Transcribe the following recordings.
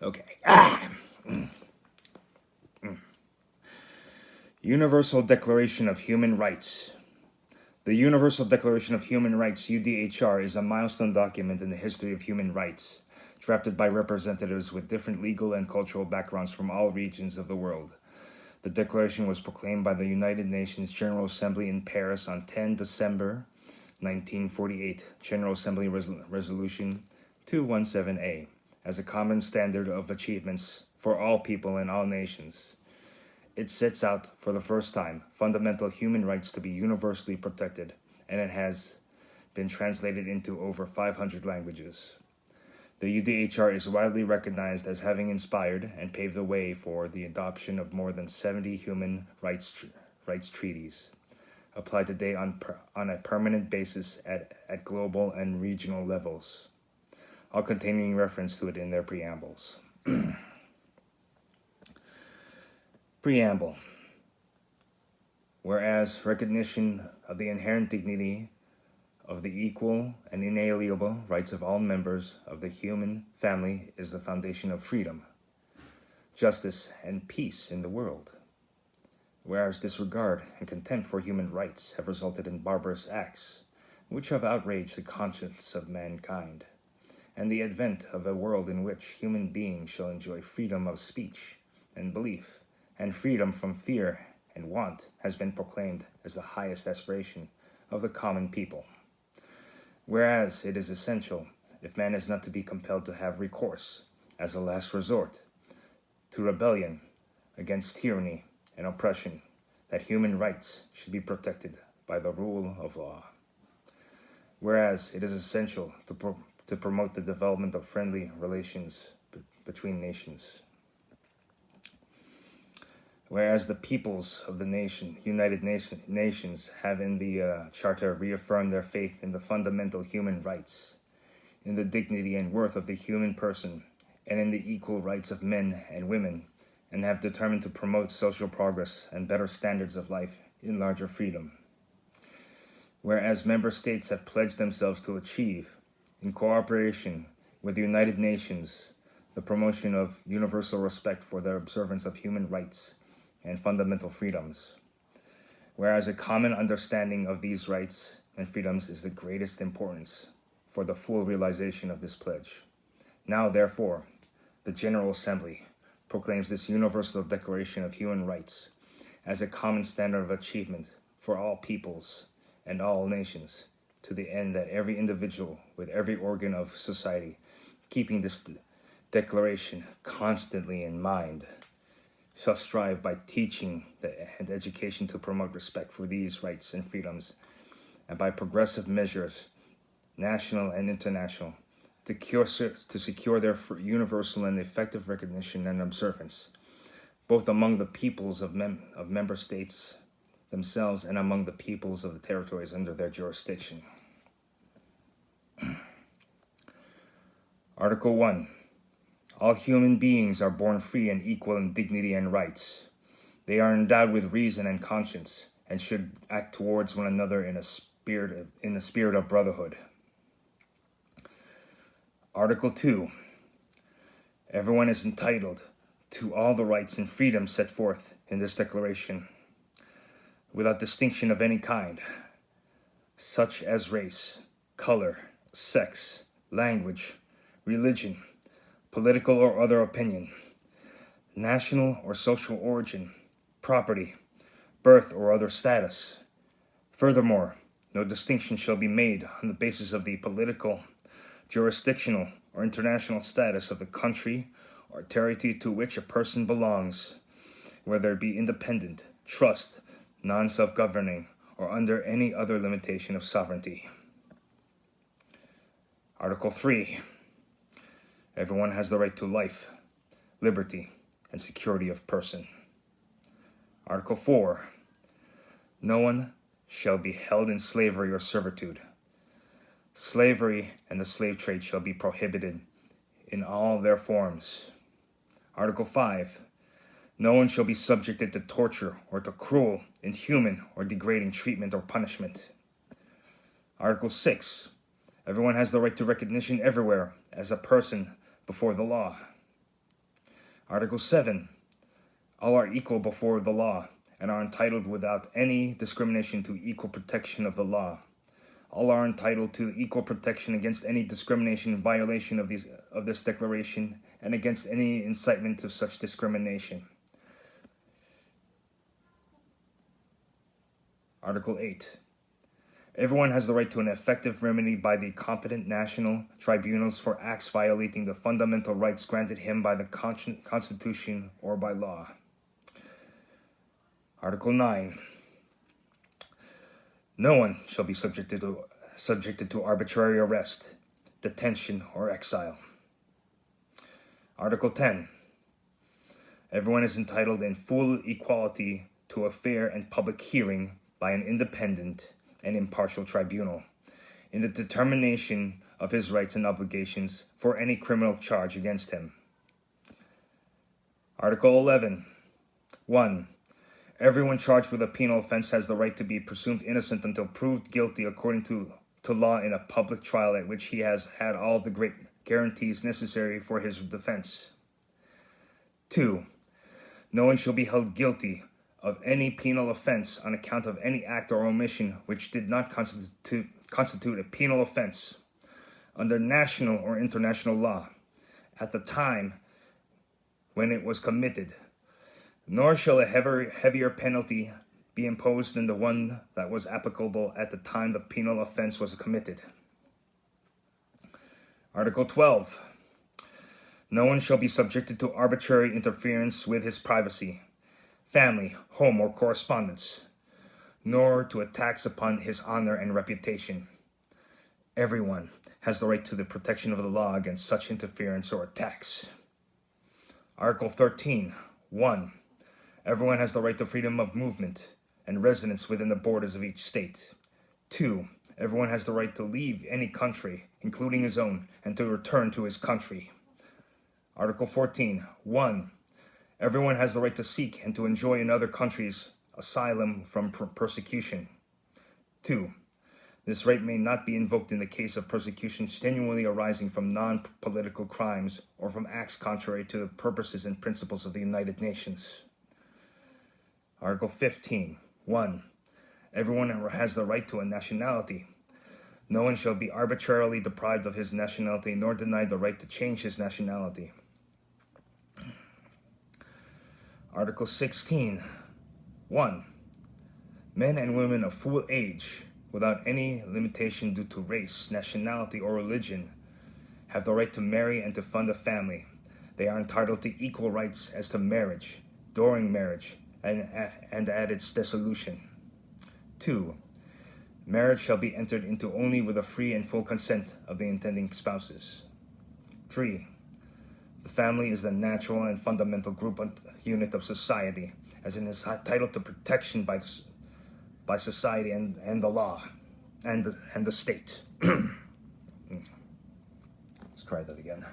Okay. Universal Declaration of Human Rights. The Universal Declaration of Human Rights, UDHR, is a milestone document in the history of human rights, drafted by representatives with different legal and cultural backgrounds from all regions of the world. The declaration was proclaimed by the United Nations General Assembly in Paris on 10 December 1948, General Assembly Resolution 217A, as a common standard of achievements for all people in all nations. It sets out, for the first time, fundamental human rights to be universally protected, and it has been translated into over 500 languages. The UDHR is widely recognized as having inspired and paved the way for the adoption of more than 70 human rights treaties, applied today on a permanent basis at global and regional levels, all containing reference to it in their preambles. Preamble. Whereas recognition of the inherent dignity of the equal and inalienable rights of all members of the human family is the foundation of freedom, justice, and peace in the world. Whereas disregard and contempt for human rights have resulted in barbarous acts which have outraged the conscience of mankind, and the advent of a world in which human beings shall enjoy freedom of speech and belief, and freedom from fear and want has been proclaimed as the highest aspiration of the common people. Whereas it is essential, if man is not to be compelled to have recourse, as a last resort, to rebellion against tyranny and oppression, that human rights should be protected by the rule of law. Whereas it is essential to promote the development of friendly relations between nations. Whereas the peoples of the United Nations have in the Charter reaffirmed their faith in the fundamental human rights, in the dignity and worth of the human person, and in the equal rights of men and women, and have determined to promote social progress and better standards of life in larger freedom. Whereas member states have pledged themselves to achieve, in cooperation with the United Nations, the promotion of universal respect for the observance of human rights and fundamental freedoms, whereas a common understanding of these rights and freedoms is the greatest importance for the full realization of this pledge. Now, therefore, the General Assembly proclaims this Universal Declaration of Human Rights as a common standard of achievement for all peoples and all nations, to the end that every individual with every organ of society, keeping this declaration constantly in mind, shall strive by teaching and education to promote respect for these rights and freedoms, and by progressive measures, national and international, to secure their universal and effective recognition and observance, both among the peoples of member states themselves and among the peoples of the territories under their jurisdiction. Article 1. All human beings are born free and equal in dignity and rights. They are endowed with reason and conscience, and should act towards one another in the spirit of brotherhood. Article 2. Everyone is entitled to all the rights and freedoms set forth in this declaration, without distinction of any kind, such as race, color, sex, language, religion, political or other opinion, national or social origin, property, birth or other status. Furthermore, no distinction shall be made on the basis of the political, jurisdictional, or international status of the country or territory to which a person belongs, whether it be independent, trust, non-self-governing, or under any other limitation of sovereignty. Article 3. Everyone has the right to life, liberty, and security of person. Article 4. No one shall be held in slavery or servitude. Slavery and the slave trade shall be prohibited in all their forms. Article 5. No one shall be subjected to torture or to cruel, inhuman, or degrading treatment or punishment. Article 6. Everyone has the right to recognition everywhere as a person before the law. Article 7. All are equal before the law and are entitled without any discrimination to equal protection of the law. All are entitled to equal protection against any discrimination in violation of this declaration and against any incitement to such discrimination. Article 8. Everyone has the right to an effective remedy by the competent national tribunals for acts violating the fundamental rights granted him by the Constitution or by law. Article 9. No one shall be subjected to arbitrary arrest, detention, or exile. Article 10. Everyone is entitled in full equality to a fair and public hearing by an independent and impartial tribunal in the determination of his rights and obligations for any criminal charge against him. Article 11. 1. Everyone charged with a penal offense has the right to be presumed innocent until proved guilty according to law in a public trial at which he has had all the great guarantees necessary for his defense. 2. No one shall be held guilty of any penal offense on account of any act or omission which did not constitute a penal offense under national or international law at the time when it was committed, nor shall a heavier penalty be imposed than the one that was applicable at the time the penal offense was committed. Article 12. No one shall be subjected to arbitrary interference with his privacy, family, home, or correspondence, nor to attacks upon his honor and reputation. Everyone has the right to the protection of the law against such interference or attacks. Article 13. 1. Everyone has the right to freedom of movement and residence within the borders of each state. 2. Everyone has the right to leave any country, including his own, and to return to his country. Article 14. 1. Everyone has the right to seek and to enjoy in other countries asylum from persecution. 2. This right may not be invoked in the case of persecution genuinely arising from non-political crimes or from acts contrary to the purposes and principles of the United Nations. Article 15. 1. Everyone has the right to a nationality. No one shall be arbitrarily deprived of his nationality nor denied the right to change his nationality. Article 16. 1. Men and women of full age, without any limitation due to race, nationality, or religion, have the right to marry and to fund a family. They are entitled to equal rights as to marriage, during marriage, and at its dissolution. 2. Marriage shall be entered into only with the free and full consent of the intending spouses. 3. The family is the natural and fundamental group and unit of society, as it is entitled to protection by society and the law and the state. Let's try that again.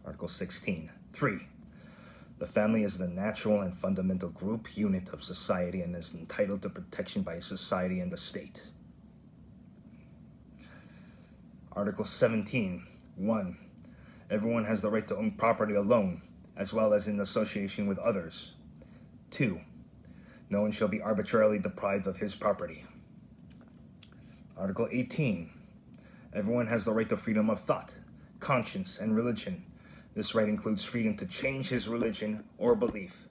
Article 16. 3. The family is the natural and fundamental group unit of society and is entitled to protection by society and the state. Article 17. 1. Everyone has the right to own property alone, as well as in association with others. 2. No one shall be arbitrarily deprived of his property. Article 18. Everyone has the right to freedom of thought, conscience, and religion. This right includes freedom to change his religion or belief,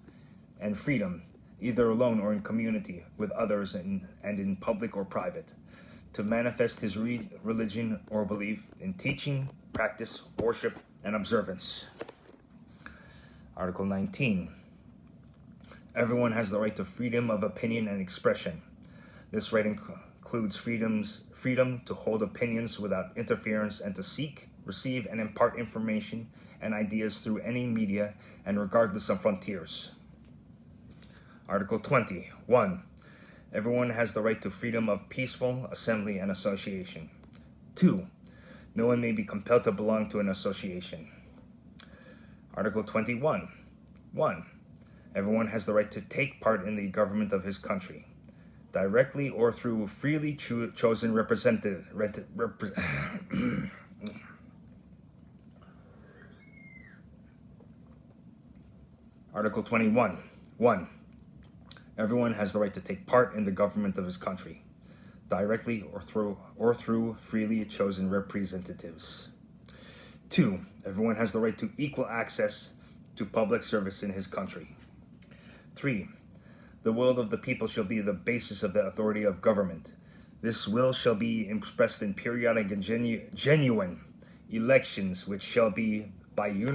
and freedom, either alone or in community with others and in public or private, to manifest his religion or belief in teaching, practice, worship, and observance. Article 19. Everyone has the right to freedom of opinion and expression. This right includes freedom to hold opinions without interference and to seek, receive, and impart information and ideas through any media and regardless of frontiers. Article 20. 1. Everyone has the right to freedom of peaceful assembly and association. 2. No one may be compelled to belong to an association. Article 21. 1. Everyone has the right to take part in the government of his country. directly or through freely chosen representative. Article 21. 1. Everyone has the right to take part in the government of his country, directly or through freely chosen representatives. 2. Everyone has the right to equal access to public service in his country. 3. The will of the people shall be the basis of the authority of government. This will shall be expressed in periodic and genuine elections, which shall be by universal